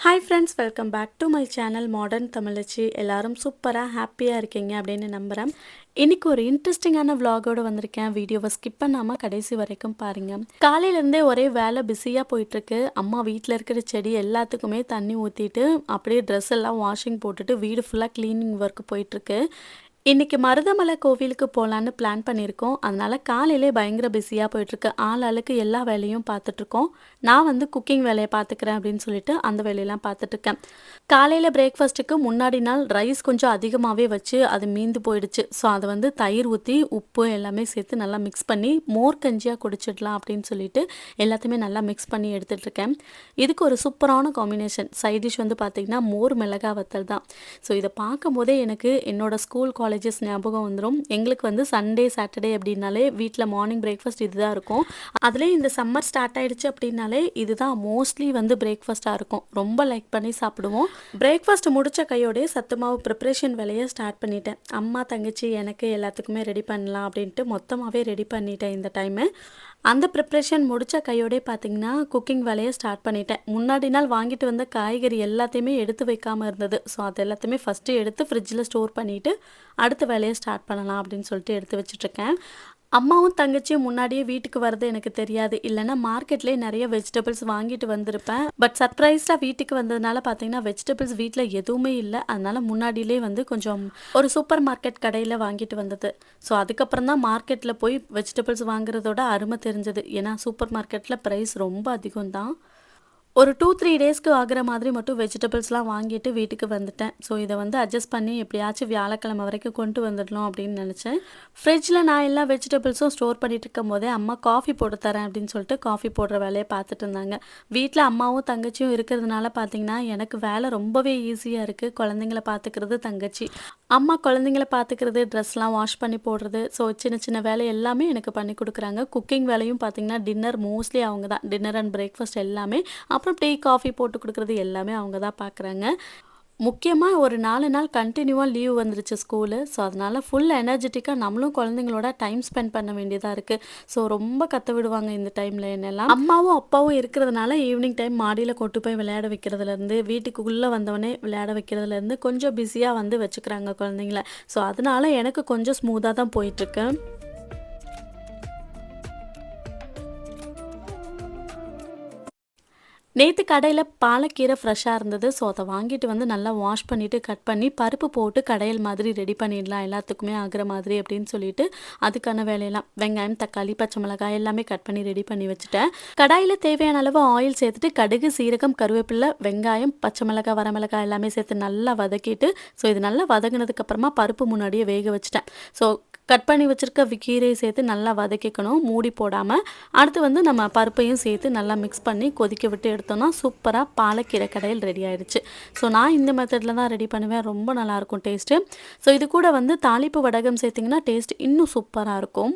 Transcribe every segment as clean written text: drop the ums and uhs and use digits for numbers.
Hi friends, welcome back to my channel Modern Tamilichi. எல்லாரும் சூப்பரா ஹாப்பியா இருக்கீங்க அப்படின்னு நம்புறேன். இன்னைக்கு ஒரு இன்ட்ரெஸ்டிங்கான vlog-ஓட வந்திருக்கேன். வீடியோவை ஸ்கிப் பண்ணாம கடைசி வரைக்கும் பாருங்க. காலையில இருந்தே ஒரே வேலை பிஸியா போயிட்டு இருக்கு. அம்மா வீட்ல இருக்கிற செடி எல்லாத்துக்குமே தண்ணி ஊத்திட்டு அப்படியே Dress எல்லாம் வாஷிங் போட்டுட்டு வீடு ஃபுல்லா க்ளீனிங் ஒர்க் போயிட்டு இருக்கு. இன்னைக்கு மருதமலை கோவிலுக்கு போகலான்னு பிளான் பண்ணியிருக்கோம். அதனால காலையிலே பயங்கர பிஸியாக போயிட்டுருக்கு. ஆளுக்கு எல்லா வேலையும் பார்த்துட்ருக்கோம். நான் வந்து குக்கிங் வேலையை பார்த்துக்கிறேன் அப்படின்னு சொல்லிட்டு அந்த வேலையெல்லாம் பார்த்துட்ருக்கேன். காலையில் பிரேக்ஃபாஸ்ட்டுக்கு முன்னாடி நாள் ரைஸ் கொஞ்சம் அதிகமாகவே வச்சு அது மீந்து போயிடுச்சு. ஸோ அதை வந்து தயிர் ஊற்றி உப்பு எல்லாமே சேர்த்து நல்லா மிக்ஸ் பண்ணி மோர் கஞ்சியாக குடிச்சிடலாம் அப்படின்னு சொல்லிட்டு எல்லாத்தையுமே நல்லா மிக்ஸ் பண்ணி எடுத்துகிட்ருக்கேன். இதுக்கு ஒரு சூப்பரான காம்பினேஷன் சைட் டிஷ் வந்து பார்த்திங்கன்னா மோர் மிளகா வத்தல் தான். ஸோ இதை பார்க்கும்போதே எனக்கு என்னோடய ஸ்கூல் காலேஜஸ் ஞாபகம் வந்துடும். எங்களுக்கு வந்து சண்டே சாட்டர்டே அப்படின்னாலே வீட்டில் மார்னிங் பிரேக்ஃபாஸ்ட் இதுதான் இருக்கும். அதுலேயும் இந்த சம்மர் ஸ்டார்ட் ஆகிடுச்சு அப்படின்னாலே இதுதான் மோஸ்ட்லி வந்து பிரேக்ஃபாஸ்ட்டாக இருக்கும். ரொம்ப லைக் பண்ணி சாப்பிடுவோம். பிரேக்ஃபாஸ்ட் முடித்த கையோடே சத்து மாவு ப்ரிப்ரேஷன் வேலையை ஸ்டார்ட் பண்ணிட்டேன். அம்மா தங்கச்சி எனக்கு எல்லாத்துக்குமே ரெடி பண்ணலாம் அப்படின்ட்டு மொத்தமாகவே ரெடி பண்ணிட்டேன் இந்த டைமு. அந்த ப்ரிப்ரேஷன் முடித்த கையோடே பார்த்திங்கன்னா குக்கிங் வேலையை ஸ்டார்ட் பண்ணிட்டேன். முன்னாடி நாள் வாங்கிட்டு வந்த காய்கறி எல்லாத்தையுமே எடுத்து வைக்காமல் இருந்தது. ஸோ அது எல்லாத்தையுமே ஃபஸ்ட்டு எடுத்து ஃப்ரிட்ஜில் ஸ்டோர் பண்ணிவிட்டு அடுத்த வேலையை ஸ்டார்ட் பண்ணலாம் அப்படின்னு சொல்லிட்டு எடுத்து வச்சுட்ருக்கேன். அம்மாவும் தங்கச்சியும் முன்னாடியே வீட்டுக்கு வர்றது எனக்கு தெரியாது. இல்லைன்னா மார்க்கெட்லேயே நிறைய வெஜிடபிள்ஸ் வாங்கிட்டு வந்திருப்பேன். பட் சர்ப்ரைஸ்டாக வீட்டுக்கு வந்ததுனால பார்த்தீங்கன்னா வெஜிடபிள்ஸ் வீட்டில் எதுவுமே இல்லை. அதனால முன்னாடியிலே வந்து கொஞ்சம் ஒரு சூப்பர் மார்க்கெட் கடையில் வாங்கிட்டு வந்தது. ஸோ அதுக்கப்புறம் தான் மார்க்கெட்டில் போய் வெஜிடபிள்ஸ் வாங்குறதோட அருமை தெரிஞ்சது. ஏன்னா சூப்பர் மார்க்கெட்டில் ப்ரைஸ் ரொம்ப அதிகம் தான். ஒரு 2-3 டேஸ்க்கு ஆகிற மாதிரி மட்டும் வெஜிடபிள்ஸ்லாம் வாங்கிட்டு வீட்டுக்கு வந்துட்டேன். ஸோ இதை வந்து அட்ஜஸ்ட் பண்ணி எப்படியாச்சும் வியாழக்கிழமை வரைக்கும் கொண்டு வந்துடணும் அப்படின்னு நினச்சேன். ஃப்ரிட்ஜில் நான் எல்லா வெஜிடபிள்ஸும் ஸ்டோர் பண்ணிட்டு இருக்கும் போதே அம்மா காஃபி போட்டு தரேன் அப்படின்னு சொல்லிட்டு காஃபி போடுற வேலையை பார்த்துட்டு இருந்தாங்க. வீட்டில் அம்மாவும் தங்கச்சியும் இருக்கிறதுனால பார்த்தீங்கன்னா எனக்கு வேலை ரொம்பவே ஈஸியாக இருக்குது. குழந்தைங்கள பார்த்துக்கிறது தங்கச்சி, அம்மா குழந்தைங்கள பார்த்துக்கிறது, ட்ரெஸ்லாம் வாஷ் பண்ணி போடுறது, ஸோ சின்ன சின்ன வேலை எல்லாமே எனக்கு பண்ணி கொடுக்குறாங்க. குக்கிங் வேலையும் பார்த்தீங்கன்னா டின்னர் மோஸ்ட்லி அவங்க தான். டின்னர் அண்ட் பிரேக்ஃபாஸ்ட் எல்லாமே, அப்புறம் டீ காஃபி போட்டு கொடுக்குறது எல்லாமே அவங்க தான் பார்க்குறாங்க. முக்கியமாக ஒரு 4 நாள் கண்டினியூவாக லீவ் வந்துருச்சு ஸ்கூலு. ஸோ அதனால் ஃபுல் எனர்ஜெட்டிக்காக நம்மளும் குழந்தைங்களோட டைம் ஸ்பெண்ட் பண்ண வேண்டியதாக இருக்குது. ஸோ ரொம்ப கற்று விடுவாங்க இந்த டைமில் என்னெல்லாம். அம்மாவும் அப்பாவும் இருக்கிறதுனால ஈவினிங் டைம் மாடியில் கொண்டு போய் விளையாட வைக்கிறதுலேருந்து வீட்டுக்குள்ளே வந்தவொடனே விளையாட வைக்கிறதுலேருந்து கொஞ்சம் பிஸியாக வந்து வச்சுக்கிறாங்க குழந்தைங்கள. ஸோ அதனால் எனக்கு கொஞ்சம் ஸ்மூத்தாக தான் போயிட்டுருக்கு. நேற்று கடையில் பாலக்கீரை ஃப்ரெஷ்ஷாக இருந்தது. ஸோ அதை வாங்கிட்டு வந்து நல்லா வாஷ் பண்ணிவிட்டு கட் பண்ணி பருப்பு போட்டு கடையல் மாதிரி ரெடி பண்ணிடலாம் எல்லாத்துக்குமே ஆகிற மாதிரி அப்படின்னு சொல்லிட்டு அதுக்கான வேலையெல்லாம் வெங்காயம், தக்காளி, பச்சை மிளகாய் எல்லாமே கட் பண்ணி ரெடி பண்ணி வச்சுட்டேன். கடாயில் தேவையான அளவு ஆயில் சேர்த்துட்டு கடுகு, சீரகம், கருவேப்பிலை, வெங்காயம், பச்சை மிளகாய், வரமிளகாய் எல்லாமே சேர்த்து நல்லா வதக்கிட்டு ஸோ இது நல்லா வதங்கினதுக்கப்புறமா பருப்பு முன்னாடியே வேக வச்சுட்டேன். ஸோ கட் பண்ணி வச்சுருக்க கீரையை சேர்த்து நல்லா வதக்கிக்கணும் மூடி போடாமல். அடுத்து வந்து நம்ம பருப்பையும் சேர்த்து நல்லா மிக்ஸ் பண்ணி கொதிக்க விட்டு எடுத்தோம்னா சூப்பராக பாலக்கீரை கடையில் ரெடி ஆகிடுச்சு. ஸோ நான் இந்த மெத்தடில் தான் ரெடி பண்ணுவேன். ரொம்ப நல்லாயிருக்கும் டேஸ்ட்டு. ஸோ இது கூட வந்து தாளிப்பு வடகம் சேர்த்திங்கன்னா டேஸ்ட் இன்னும் சூப்பராக இருக்கும்.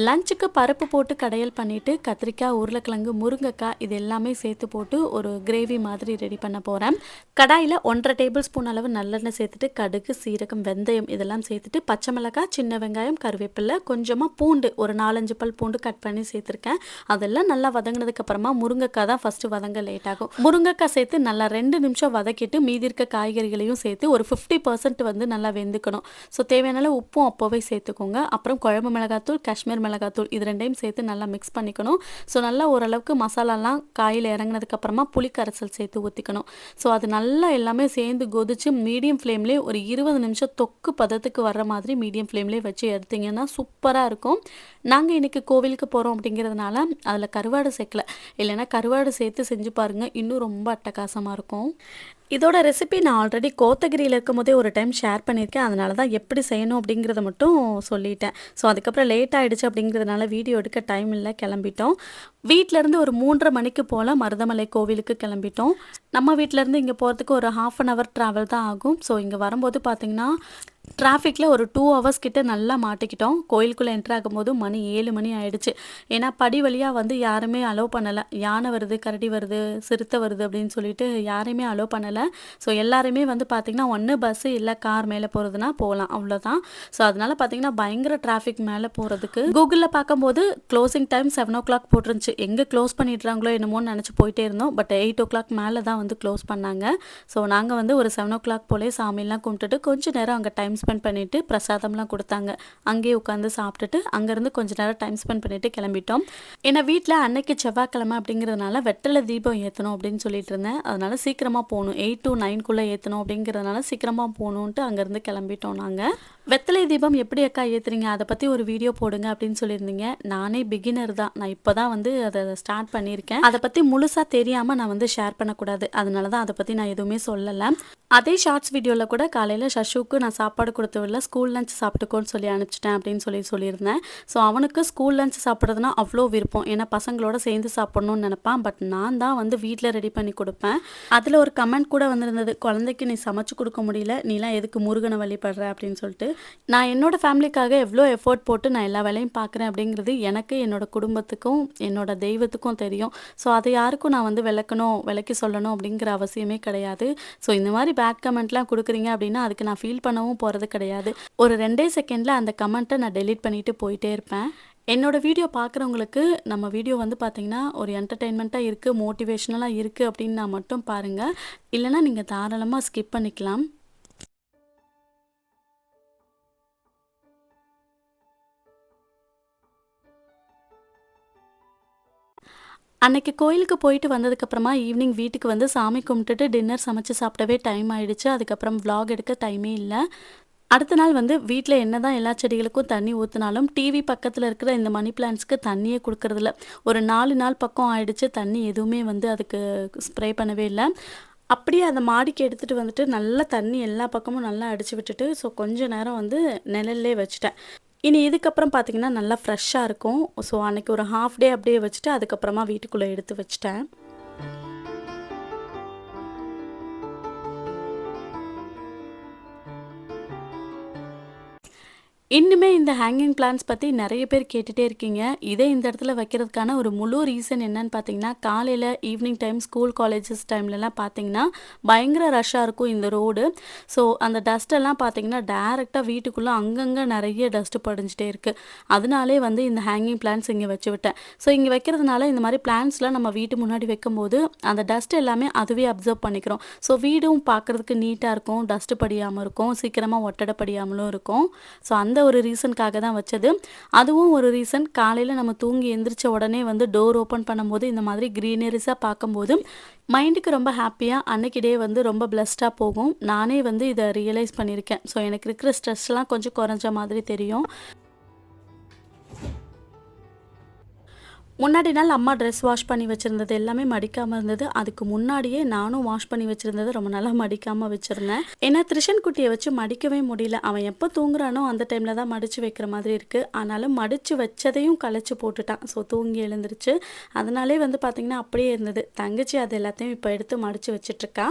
லஞ்சுக்கு பருப்பு போட்டு கடையல் பண்ணிவிட்டு கத்திரிக்காய், உருளைக்கிழங்கு, முருங்கைக்காய் இது எல்லாமே சேர்த்து போட்டு ஒரு கிரேவி மாதிரி ரெடி பண்ண போகிறேன். கடாயில் 1.5 டேபிள் ஸ்பூன் அளவு நல்லெண்ணெய் சேர்த்துட்டு கடுகு, சீரகம், வெந்தயம் இதெல்லாம் சேர்த்துட்டு பச்சை மிளகாய், சின்ன வெங்காயம், கருவேப்பிலை, கொஞ்சமாக பூண்டு ஒரு 4-5 பல் பூண்டு கட் பண்ணி சேர்த்துருக்கேன். அதெல்லாம் நல்லா வதங்கினதுக்கப்புறமா முருங்கைக்காய் தான் ஃபஸ்ட்டு வதங்க லேட் ஆகும். முருங்கைக்காய் சேர்த்து நல்லா 2 நிமிஷம் வதக்கிட்டு மீதி இருக்க காய்கறிகளையும் சேர்த்து ஒரு 50% வந்து நல்லா வெந்துக்கணும். ஸோ தேவையான உப்பும் அப்போவே சேர்த்துக்கோங்க. அப்புறம் குழம்பு மிளகாத்தூள், காஷ்மீர் மிளகாத்தூள் இது ரெண்டையும் சேர்த்து நல்லா மிக்ஸ் பண்ணிக்கணும். ஸோ நல்லா ஓரளவுக்கு மசாலாலாம் காயில் இறங்கினதுக்கப்புறமா புளி கரைசல் சேர்த்து ஊற்றிக்கணும். ஸோ அது நல்லா எல்லாமே சேர்ந்து கொதிச்சு மீடியம் ஃப்ளேம்லேயே ஒரு 20 நிமிஷம் தொக்கு பதத்துக்கு வர்ற மாதிரி மீடியம் ஃப்ளேம்லேயே வச்சு எடுத்திங்கன்னா சூப்பராக இருக்கும். நாங்கள் இன்றைக்கி கோவிலுக்கு போகிறோம் அப்படிங்கிறதுனால அதில் கருவாடு சேர்க்கல. இல்லைன்னா கருவாடு சேர்த்து செஞ்சு பாருங்கள், இன்னும் ரொம்ப அட்டகாசமாக இருக்கும். இதோட ரெசிபி நான் ஆல்ரெடி கோத்தகிரியில் இருக்கும்போதே ஒரு டைம் ஷேர் பண்ணியிருக்கேன். அதனால தான் எப்படி செய்யணும் அப்படிங்கிறத மட்டும் சொல்லிட்டேன். ஸோ அதுக்கப்புறம் லேட் ஆகிடுச்சு அப்படிங்கிறதுனால வீடியோ எடுக்க டைம் இல்லை, கிளம்பிட்டோம். வீட்டிலேருந்து ஒரு 3:30 மணிக்கு போல் மருதமலை கோவிலுக்கு கிளம்பிட்டோம். நம்ம வீட்டிலேருந்து இங்கே போகிறதுக்கு ஒரு 1/2 hour ட்ராவல் தான் ஆகும். ஸோ இங்கே வரும்போது பார்த்திங்கன்னா டிராஃபிக்கில் ஒரு 2 hours கிட்ட நல்லா மாட்டிக்கிட்டோம். கோயிலுக்குள்ளே என்ட்ரு ஆகும்போது மணி 7 மணி ஆயிடுச்சு. ஏன்னா படி வழியாக வந்து யாருமே அலோவ் பண்ணலை. யானை வருது, கரடி வருது, சிறுத்தை வருது அப்படின்னு சொல்லிட்டு யாரையுமே அலோவ் பண்ணலை. ஸோ எல்லாருமே வந்து பார்த்திங்கன்னா ஒன்று பஸ்ஸு இல்லை கார் மேலே போகிறதுனா போகலாம், அவ்வளோதான். ஸோ அதனால் பார்த்திங்கன்னா பயங்கர டிராஃபிக் மேலே போகிறதுக்கு கூகுளில் பார்க்கும்போது க்ளோசிங் டைம் 7 o'clock போட்டிருந்துச்சு. எங்கே க்ளோஸ் பண்ணிடுறாங்களோ என்னமோன்னு நினச்சி போயிட்டே இருந்தோம். பட் 8 o'clock மேலே தான் வந்து க்ளோஸ் பண்ணாங்க. ஸோ நாங்கள் வந்து ஒரு 7 o'clock போலே சாமியெல்லாம் கும்பிட்டுட்டு கொஞ்சம் நேரம் அங்கே டைம் ஸ்பெண்ட் பண்ணிவிட்டு பிரசாதம்லாம் கொடுத்தாங்க. அங்கேயே உட்காந்து சாப்பிட்டுட்டு அங்கேருந்து கொஞ்சம் நேரம் டைம் ஸ்பெண்ட் பண்ணிவிட்டு கிளம்பிட்டோம். ஏன்னா வீட்டில் அன்னைக்கு செவ்வாய்க்கிழமை அப்படிங்கிறதுனால வெற்றிலை தீபம் ஏற்றணும் அப்படின்னு சொல்லிட்டு இருந்தேன். அதனால் சீக்கிரமாக போகணும், 8 to 9 ஏற்றணும் அப்படிங்கிறதுனால சீக்கிரமாக போகணுன்ட்டு அங்கேருந்து கிளம்பிட்டோம். நாங்கள் வெத்தலை தீபம் எப்படி அக்கா ஏற்றுறீங்க, அதை பற்றி ஒரு வீடியோ போடுங்க அப்படின்னு சொல்லியிருந்தீங்க. நானே பிகினர் தான், நான் இப்போ தான் வந்து அதை ஸ்டார்ட் பண்ணியிருக்கேன். அதை பற்றி முழுசாக தெரியாமல் நான் வந்து ஷேர் பண்ணக்கூடாது, அதனால தான் அதை பற்றி நான் எதுவுமே சொல்லலை. அதே ஷார்ட்ஸ் வீடியோவில் கூட காலையில் சஷுக்கு நான் சாப்பாடு கொடுத்தவில்லை, ஸ்கூல் லஞ்ச் சாப்பிட்டுக்கோன்னு சொல்லி அனுப்பிச்சிட்டேன் அப்படின்னு சொல்லியிருந்தேன். ஸோ அவனுக்கு ஸ்கூல் லஞ்ச் சாப்பிட்றதுனா அவ்வளோ விருப்பம். ஏன்னா பசங்களோட சேர்ந்து சாப்பிட்ணுன்னு நினைப்பான். பட் நான் தான் வந்து வீட்டில் ரெடி பண்ணி கொடுப்பேன். அதில் ஒரு கமெண்ட் கூட வந்திருந்தது, குழந்தைக்கு நீ சமைச்சு கொடுக்க முடியல, நீலாம் எதுக்கு முருகனை வழிபடுற அப்படின்னு சொல்லிட்டு. நான் என்னோட ஃபேமிலிக்காக எவ்வளோ எஃபோர்ட் போட்டு நான் எல்லா வேலையும் பார்க்குறேன் அப்படிங்கிறது எனக்கு, என்னோட குடும்பத்துக்கும் என்னோட தெய்வத்துக்கும் தெரியும். ஸோ அதை யாருக்கும் நான் வந்து விளக்கி சொல்லணும் அப்படிங்கிற அவசியமே கிடையாது. ஸோ இந்த மாதிரி பேட் கமெண்ட்லாம் கொடுக்குறீங்க அப்படின்னா அதுக்கு நான் ஃபீல் பண்ணவும் போகிறது கிடையாது. ஒரு 2 செகண்டில் அந்த கமெண்ட்டை நான் டெலீட் பண்ணிவிட்டு போயிட்டே இருப்பேன். என்னோட வீடியோ பார்க்குறவங்களுக்கு நம்ம வீடியோ வந்து பார்த்திங்கன்னா ஒரு என்டர்டெயின்மெண்ட்டாக இருக்குது, மோட்டிவேஷ்னலாக இருக்குது அப்படின்னு நான் மட்டும் பாருங்கள். இல்லைனா நீங்கள் தாராளமாக ஸ்கிப் பண்ணிக்கலாம். அன்னைக்கு கோயிலுக்கு போயிட்டு வந்ததுக்கப்புறமா ஈவினிங் வீட்டுக்கு வந்து சாமி கும்பிட்டுட்டு டின்னர் சமைச்சு சாப்பிடவே டைம் ஆயிடுச்சு. அதுக்கப்புறம் vlog எடுக்க டைமே இல்லை. அடுத்த நாள் வந்து வீட்டில் என்ன தான் எல்லா செடிகளுக்கும் தண்ணி ஊற்றினாலும் டிவி பக்கத்தில் இருக்கிற இந்த மணி பிளான்ட்ஸ்க்கு தண்ணியே கொடுக்கறதில்ல. ஒரு 4 நாள் பக்கம் ஆயிடுச்சு, தண்ணி எதுவுமே வந்து அதுக்கு ஸ்ப்ரே பண்ணவே இல்லை. அப்படியே அந்த மாடிக்கு எடுத்துகிட்டு வந்துட்டு நல்லா தண்ணி எல்லா பக்கமும் நல்லா அடித்து விட்டுட்டு ஸோ கொஞ்ச நேரம் வந்து நிழல்லே வச்சுட்டேன். இனி இதுக்கப்புறம் பார்த்திங்கன்னா நல்லா ஃப்ரெஷ்ஷாக இருக்கும். ஸோ அன்றைக்கி ஒரு ஹாஃப் டே அப்படியே வச்சுட்டு அதுக்கப்புறமா வீட்டுக்குள்ளே எடுத்து வச்சுட்டேன். இன்னுமே இந்த ஹேங்கிங் பிளான்ஸ் பற்றி நிறைய பேர் கேட்டுகிட்டே இருக்கீங்க. இதே இந்த இடத்துல வைக்கிறதுக்கான ஒரு முழு ரீசன் என்னன்னு பார்த்தீங்கன்னா, காலையில் ஈவினிங் டைம் ஸ்கூல் காலேஜஸ் டைம்லலாம் பார்த்தீங்கன்னா பயங்கர ரஷ்ஷாக இருக்கும் இந்த ரோடு. ஸோ அந்த டஸ்ட்டெல்லாம் பார்த்தீங்கன்னா டேரெக்டாக வீட்டுக்குள்ளே அங்கங்கே நிறைய டஸ்ட்டு படிஞ்சிட்டே இருக்குது. அதனாலே வந்து இந்த ஹேங்கிங் பிளான்ஸ் இங்கே வச்சு விட்டேன். ஸோ இங்கே வைக்கிறதுனால இந்த மாதிரி பிளான்ஸ்லாம் நம்ம வீட்டு முன்னாடி வைக்கும்போது அந்த டஸ்ட் எல்லாமே அதுவே அப்சர்வ் பண்ணிக்கிறோம். ஸோ வீடும் பார்க்குறதுக்கு நீட்டாக இருக்கும், டஸ்ட்டு படியாமல் இருக்கும், சீக்கிரமாக ஒட்டடை படியாமலும் இருக்கும். ஸோ அந்த ஒரு ரீசனுக்காக தான் வச்சது. அதுவும் ஒரு ரீசன், காலையில் நம்ம தூங்கி எந்திரிச்ச உடனே வந்து டோர் ஓப்பன் பண்ணும்போது இந்த மாதிரி க்ரீனரிஸாக பார்க்கும்போது மைண்டுக்கு ரொம்ப ஹாப்பியாக அன்னைக்கு டே வந்து ரொம்ப பிளஸ்டாக போகும். நானே வந்து இதை ரியலைஸ் பண்ணியிருக்கேன். ஸோ எனக்கு இருக்கிற ஸ்ட்ரெஸ்லாம் கொஞ்சம் குறைஞ்ச மாதிரி தெரியும். முன்னாடி நாள் அம்மா ட்ரெஸ் வாஷ் பண்ணி வச்சுருந்தது எல்லாமே மடிக்காமல் இருந்தது. அதுக்கு முன்னாடியே நானும் வாஷ் பண்ணி வச்சுருந்தது ரொம்ப நாளாக மடிக்காமல் வச்சுருந்தேன். ஏன்னா திரிஷன் குட்டியை வச்சு மடிக்கவே முடியல. அவன் எப்போ தூங்குறானோ அந்த டைமில் தான் மடித்து வைக்கிற மாதிரி இருக்குது. ஆனாலும் மடித்து வச்சதையும் கலைச்சி போட்டுட்டான். ஸோ தூங்கி எழுந்துருச்சு. அதனாலே வந்து பார்த்திங்கன்னா அப்படியே இருந்தது. தங்கச்சி அது எல்லாத்தையும் இப்போ எடுத்து மடித்து வச்சிட்ருக்கா.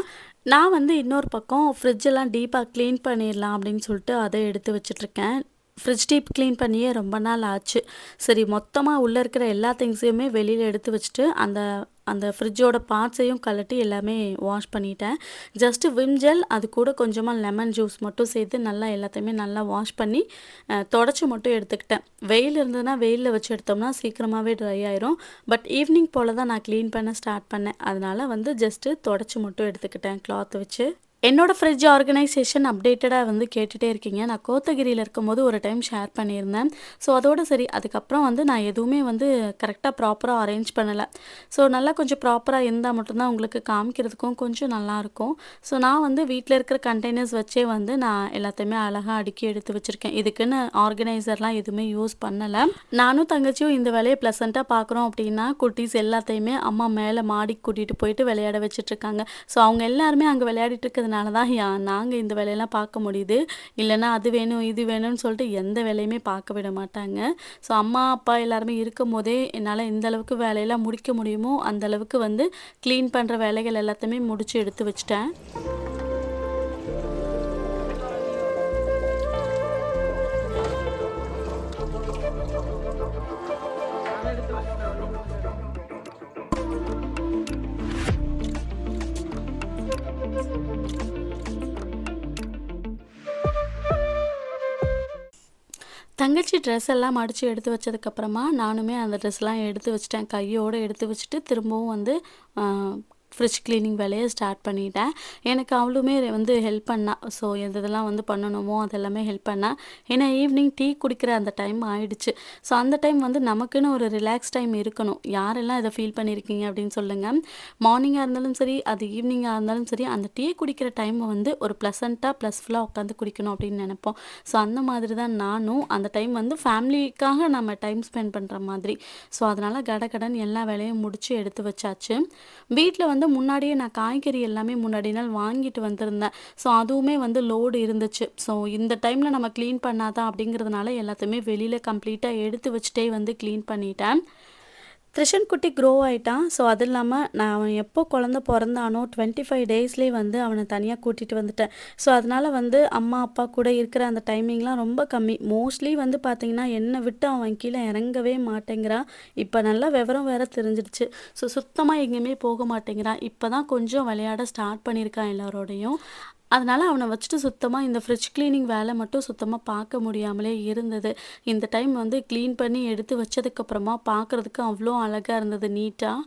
நான் வந்து இன்னொரு பக்கம் ஃப்ரிட்ஜெல்லாம் டீப்பாக க்ளீன் பண்ணிடலாம் அப்படின்னு சொல்லிட்டு அதை எடுத்து வச்சிட்ருக்கேன். ஃப்ரிட்ஜ் டீப் க்ளீன் பண்ணியே ரொம்ப நாள் ஆச்சு. சரி மொத்தமாக உள்ளே இருக்கிற எல்லா திங்ஸையுமே வெளியில் எடுத்து வச்சுட்டு அந்த அந்த ஃப்ரிட்ஜோட பார்ட்ஸையும் கழட்டி எல்லாமே வாஷ் பண்ணிட்டேன். ஜஸ்ட்டு விம் ஜெல் அது கூட கொஞ்சமாக லெமன் ஜூஸ் மட்டும் சேர்த்து நல்லா எல்லாத்தையுமே நல்லா வாஷ் பண்ணி தொடச்சி மட்டும் எடுத்துக்கிட்டேன். வெயில் இருந்ததுன்னா வெயிலில் வச்சு எடுத்தோம்னா சீக்கிரமாகவே ட்ரை ஆயிரும். பட் ஈவினிங் போல் தான் நான் க்ளீன் பண்ண ஸ்டார்ட் பண்ணேன். அதனால் வந்து ஜஸ்ட்டு தொடச்சி மட்டும் எடுத்துக்கிட்டேன் கிளாத் வச்சு. என்னோட ஃப்ரிட்ஜ் ஆர்கனைசேஷன் அப்டேட்டடாக வந்து கேட்டுகிட்டே இருக்கீங்க. நான் கோத்தகிரியில் இருக்கும்போது ஒரு டைம் ஷேர் பண்ணியிருந்தேன். ஸோ அதோடு சரி அதுக்கப்புறம் வந்து நான் எதுவுமே வந்து கரெக்டாக ப்ராப்பராக அரேஞ்ச் பண்ணலை. ஸோ நல்லா கொஞ்சம் ப்ராப்பராக இருந்தால் மட்டும்தான் உங்களுக்கு காமிக்கிறதுக்கும் கொஞ்சம் நல்லாயிருக்கும். ஸோ நான் வந்து வீட்டில் இருக்கிற கண்டெய்னர்ஸ் வச்சே வந்து நான் எல்லாத்தையுமே அழகாக அடுக்கி எடுத்து வச்சுருக்கேன். இதுக்குன்னு ஆர்கனைசர்லாம் எதுவுமே யூஸ் பண்ணலை. நானும் தங்கச்சியும் இந்த வேலையை ப்ளசண்ட்டாக பார்க்குறோம் அப்படின்னா குட்டீஸ் எல்லாத்தையுமே அம்மா மேலே மாடிக்கு கூட்டிகிட்டு போயிட்டு விளையாட வச்சுட்ருக்காங்க. ஸோ அவங்க எல்லாருமே அங்கே விளையாடிட்டு இருக்கிறதுனால தான் நாங்கள் இந்த வேலையெல்லாம் பார்க்க முடியுது. இல்லைன்னா அது வேணும் இது வேணும்னு சொல்லிட்டு எந்த வேலையுமே பார்க்க விட மாட்டாங்க. ஸோ அம்மா அப்பா எல்லாருமே இருக்கும் போதே என்னால் எந்த அளவுக்கு வேலையெல்லாம் முடிக்க முடியுமோ அந்த அளவுக்கு வந்து க்ளீன் பண்ணுற வேலைகள் எல்லாத்தையுமே முடித்து எடுத்து வச்சிட்டேன். தங்கச்சி ட்ரெஸ் எல்லாம் மடித்து எடுத்து வச்சதுக்கப்புறமா நானுமே அந்த ட்ரெஸ்லாம் எடுத்து வச்சிட்டேன். கையோடு எடுத்து வச்சுட்டு திரும்பவும் வந்து ஃப்ரிட்ஜ் க்ளீனிங் வேலையை ஸ்டார்ட் பண்ணிட்டேன். எனக்கு அவளுமே வந்து ஹெல்ப் பண்ணா. ஸோ எதெல்லாம் வந்து பண்ணணுமோ அதெல்லாமே ஹெல்ப் பண்ணா. ஏன்னா ஈவினிங் டீ குடிக்கிற அந்த டைம் ஆயிடுச்சு. ஸோ அந்த டைம் வந்து நமக்குன்னு ஒரு ரிலாக்ஸ் டைம் இருக்கணும். யாரெல்லாம் இதை ஃபீல் பண்ணியிருக்கீங்க அப்படின்னு சொல்லுங்கள். மார்னிங்காக இருந்தாலும் சரி அது ஈவினிங்காக இருந்தாலும் சரி அந்த டீ குடிக்கிற டைமை வந்து ஒரு ப்ளசண்ட்டாக ப்ளஸ்ஃபுல்லாக உட்காந்து குடிக்கணும் அப்படின்னு நினைப்போம். ஸோ அந்த மாதிரி தான் நானும் அந்த டைம் வந்து ஃபேமிலிக்காக நம்ம டைம் ஸ்பெண்ட் பண்ணுற மாதிரி. ஸோ அதனால் கடகடன் எல்லா வேலையும் முடித்து எடுத்து வச்சாச்சு. வீட்டில் வந்து முன்னாடியே நான் காய்கறி எல்லாமே முன்னாடி நாள் வாங்கிட்டு வந்திருந்தேன். ஸோ அதுவுமே வந்து லோடு இருந்துச்சு. ஸோ இந்த டைமில் நம்ம க்ளீன் பண்ணாதான் அப்படிங்கிறதுனால எல்லாத்தையுமே வெளியில் கம்ப்ளீட்டாக எடுத்து வச்சுட்டே வந்து க்ளீன் பண்ணிட்டேன். த்ரிஷன் குட்டி க்ரோ ஆகிட்டான். ஸோ அது இல்லாமல் நான் அவன் எப்போ குழந்த பிறந்தானோ 25 டேஸ்லேயே வந்து அவனை தனியாக கூட்டிகிட்டு வந்துட்டேன். ஸோ அதனால் வந்து அம்மா அப்பா கூட இருக்கிற அந்த டைமிங்லாம் ரொம்ப கம்மி. மோஸ்ட்லி வந்து பார்த்திங்கன்னா என்னை விட்டு அவன் கீழே இறங்கவே மாட்டேங்கிறான். இப்போ நல்லா விவரம் வேறு தெரிஞ்சிடுச்சு. ஸோ சுத்தமாக எங்கேயுமே போக மாட்டேங்கிறான். இப்போ தான் கொஞ்சம் விளையாட ஸ்டார்ட் பண்ணியிருக்கான் எல்லாரோடையும். அதனால் அவனை வச்சுட்டு சுத்தமாக இந்த ஃப்ரிட்ஜ் க்ளீனிங் வேலை மட்டும் சுத்தமாக பார்க்க முடியாமலே இருந்தது. இந்த டைம் வந்து க்ளீன் பண்ணி எடுத்து வச்சதுக்கப்புறமா பார்க்குறதுக்கு அவ்வளோ அழகாக இருந்தது நீட்டாக.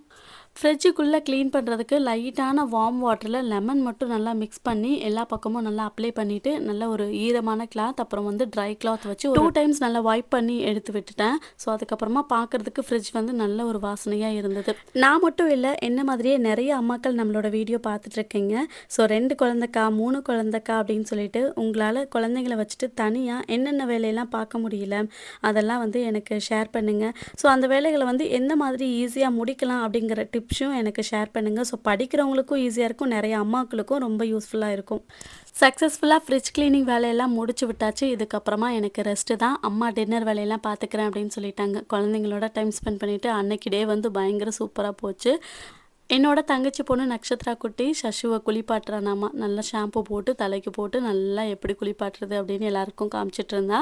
ஃப்ரிட்ஜுக்குள்ளே க்ளீன் பண்ணுறதுக்கு லைட்டான வார்ம் வாட்டரில் லெமன் மட்டும் நல்லா மிக்ஸ் பண்ணி எல்லா பக்கமும் நல்லா அப்ளை பண்ணிவிட்டு நல்ல ஒரு ஈரமான கிளாத் அப்புறம் வந்து ட்ரை கிளாத் வச்சு 2 டைம்ஸ் நல்லா வைப் பண்ணி எடுத்து விட்டுட்டேன். ஸோ அதுக்கப்புறமா பார்க்குறதுக்கு ஃப்ரிட்ஜ் வந்து நல்ல ஒரு வாசனையாக இருந்தது. நான் மட்டும் இல்லை என்ன மாதிரியே நிறைய அம்மாக்கள் நம்மளோட வீடியோ பார்த்துட்ருக்கீங்க. ஸோ 2 குழந்தைக்கா 3 குழந்தைக்கா அப்படின்னு சொல்லிட்டு உங்களால் குழந்தைங்களை வச்சுட்டு தனியாக என்னென்ன வேலையெல்லாம் பார்க்க முடியல அதெல்லாம் வந்து எனக்கு ஷேர் பண்ணுங்கள். ஸோ அந்த வேலைகளை வந்து எந்த மாதிரி ஈஸியாக முடிக்கலாம் அப்படிங்கிற டிப்ஸும் எனக்கு ஷேர் பண்ணுங்கள். ஸோ படிக்கிறவங்களுக்கும் ஈஸியாக இருக்கும், நிறைய அம்மாக்களுக்கும் ரொம்ப யூஸ்ஃபுல்லாக இருக்கும். சக்ஸஸ்ஃபுல்லாக ஃப்ரிட்ஜ் க்ளீனிங் வேலையெல்லாம் முடிச்சு விட்டாச்சு. இதுக்கப்புறமா எனக்கு ரெஸ்ட்டு தான். அம்மா டின்னர் வேலையெல்லாம் பார்த்துக்கிறேன் அப்படின்னு சொல்லிட்டாங்க. குழந்தைங்களோட டைம் ஸ்பெண்ட் பண்ணிவிட்டு அன்னைக்கு டே வந்து பயங்கர சூப்பராக போச்சு. என்னோட தங்கச்சி பொண்ணு நக்ஷத்ரா குட்டி சஷுவை குளிப்பாட்டுறானாமா. நல்லா ஷாம்பு போட்டு தலைக்கு போட்டு நல்லா எப்படி குளிப்பாட்டுறது அப்படின்னு எல்லாருக்கும் காமிச்சிட்டு இருந்தா.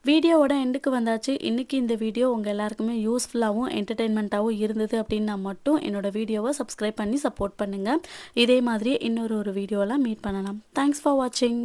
வீடியோவோட எண்டுக்கு வந்தாச்சு. இன்றைக்கி இந்த வீடியோ உங்கள் எல்லாருக்குமே யூஸ்ஃபுல்லாகவும் என்டர்டெயின்மெண்ட்டாகவும் இருந்தது அப்படின்னா மட்டும் என்னோடய வீடியோவை சப்ஸ்கிரைப் பண்ணி சப்போர்ட் பண்ணுங்கள். இதே மாதிரியே இன்னொரு வீடியோவில் மீட் பண்ணலாம். தேங்க்ஸ் ஃபார் வாட்சிங்.